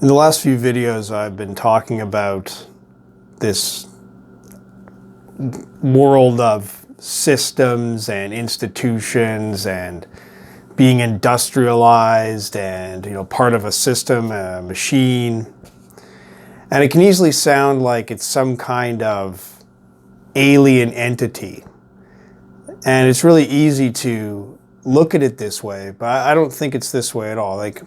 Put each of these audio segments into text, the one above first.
In the last few videos, I've been talking about this world of systems and institutions and being industrialized and, part of a system, a machine. And it can easily sound like it's some kind of alien entity. And it's really easy to look at it this way, but I don't think it's this way at all. Like,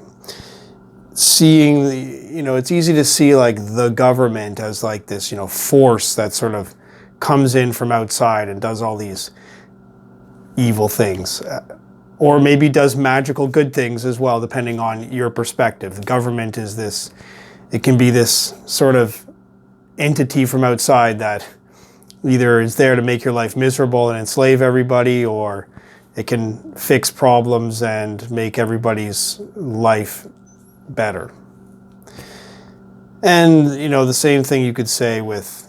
seeing it's easy to see like the government as like this, force that sort of comes in from outside and does all these evil things, or maybe does magical good things as well, depending on your perspective. The government is this, it can be this sort of entity from outside that either is there to make your life miserable and enslave everybody, or it can fix problems and make everybody's life better. And the same thing you could say with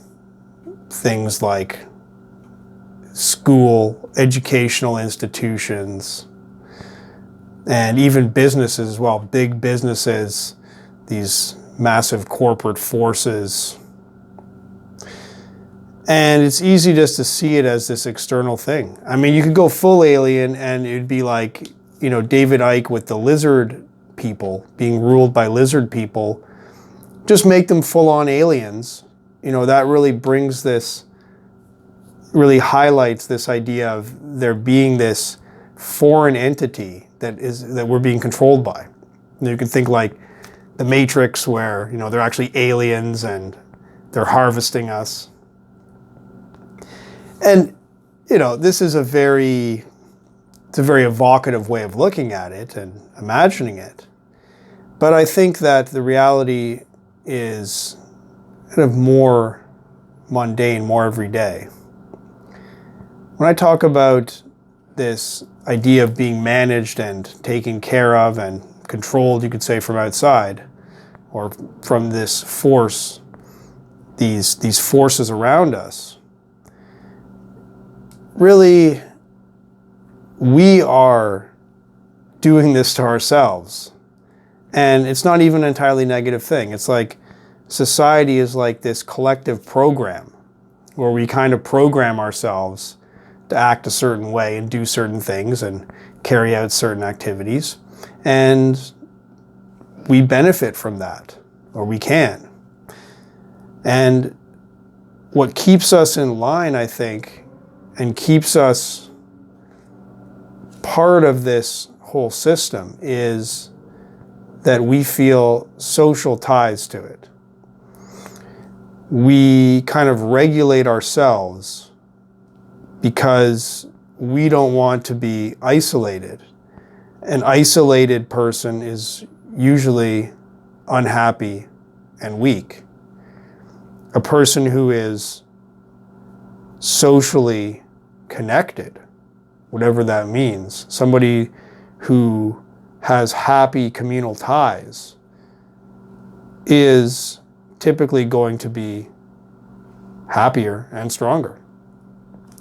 things like school, educational institutions, and even businesses as well. Big businesses, these massive corporate forces. And it's easy just to see it as this external thing. I mean, you could go full alien and it'd be like, David Icke with the lizard people, being ruled by lizard people. Just make them full-on aliens. That really brings this, really highlights this idea of there being this foreign entity that we're being controlled by. And you can think like the Matrix, where they're actually aliens and they're harvesting us. And this is a very evocative way of looking at it and imagining it. But I think that the reality is kind of more mundane, more everyday. When I talk about this idea of being managed and taken care of and controlled, you could say, from outside, or from this force, these forces around us, really, we are doing this to ourselves. And it's not even an entirely negative thing. It's like society is like this collective program where we kind of program ourselves to act a certain way and do certain things and carry out certain activities. And we benefit from that, or we can. And what keeps us in line, I think, and keeps us part of this whole system is that we feel social ties to it. We kind of regulate ourselves because we don't want to be isolated. An isolated person is usually unhappy and weak. A person who is socially connected, whatever that means, somebody who has happy communal ties, is typically going to be happier and stronger.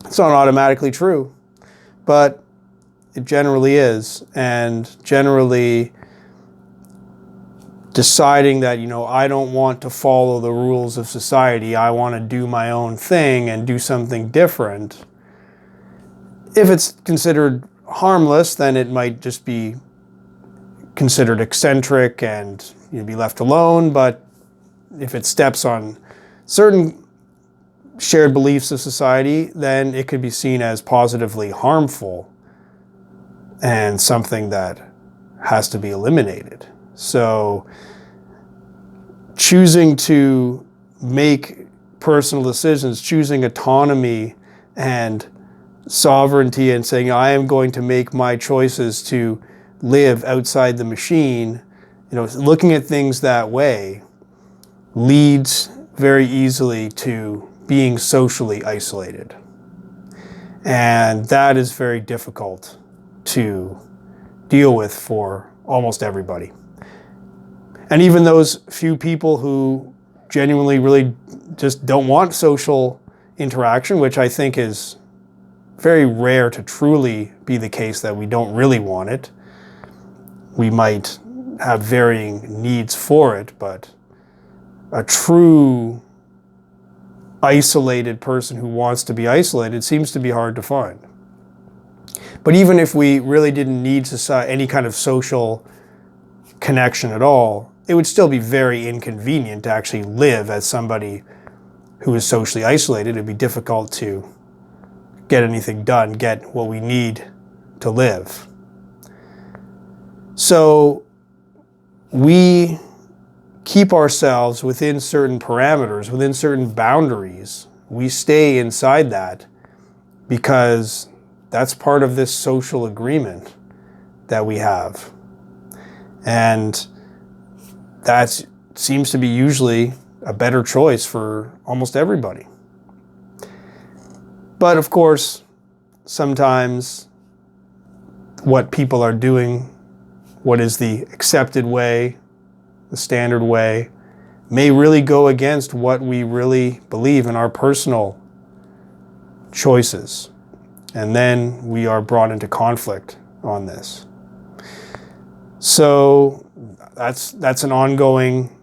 It's not automatically true, but it generally is. And generally deciding that, I don't want to follow the rules of society, I want to do my own thing and do something different. If it's considered harmless, then it might just be considered eccentric and be left alone. But if it steps on certain shared beliefs of society, then it could be seen as positively harmful and something that has to be eliminated. So choosing to make personal decisions, choosing autonomy and sovereignty, and saying, I am going to make my choices to live outside the machine, looking at things that way leads very easily to being socially isolated. And that is very difficult to deal with for almost everybody. And even those few people who genuinely really just don't want social interaction, which I think is very rare to truly be the case, that we don't really want it. We might have varying needs for it, but a true isolated person who wants to be isolated seems to be hard to find. But even if we really didn't need any kind of social connection at all, it would still be very inconvenient to actually live as somebody who is socially isolated. It'd be difficult to get anything done, get what we need to live. So we keep ourselves within certain parameters, within certain boundaries. We stay inside that because that's part of this social agreement that we have. And that seems to be usually a better choice for almost everybody. But of course, sometimes what people are doing, what is the accepted way, the standard way, may really go against what we really believe in our personal choices. And then we are brought into conflict on this. So that's an ongoing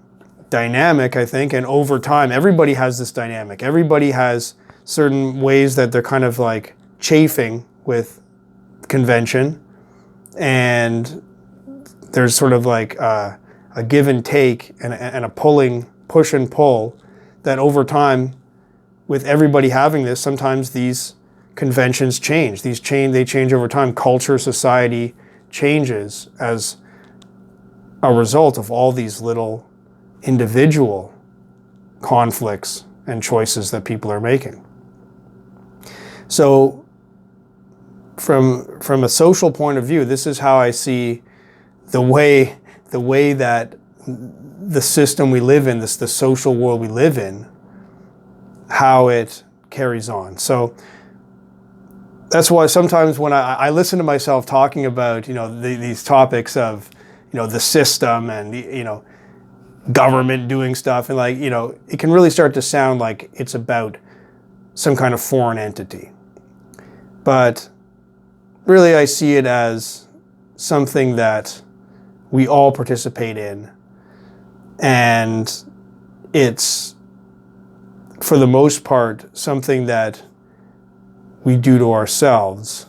dynamic, I think, and over time, everybody has this dynamic. Everybody has certain ways that they're kind of like chafing with convention, and there's sort of like a give and take and a push and pull that over time, with everybody having this, sometimes these conventions change. They change over time. Culture, society changes as a result of all these little individual conflicts and choices that people are making. So from a social point of view, this is how I see the way that the system we live in, the social world we live in, how it carries on. So that's why sometimes when I listen to myself talking about, these topics of, the system and the, government doing stuff, and it can really start to sound like it's about some kind of foreign entity. But really I see it as something that we all participate in, and it's, for the most part, something that we do to ourselves.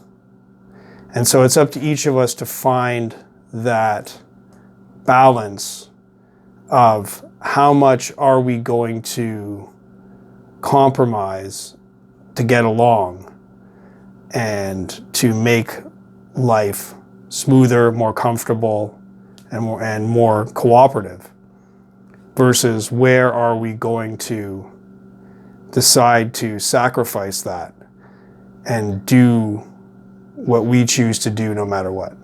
And so it's up to each of us to find that balance of how much are we going to compromise to get along and to make life smoother, more comfortable, and more cooperative, versus where are we going to decide to sacrifice that and do what we choose to do no matter what.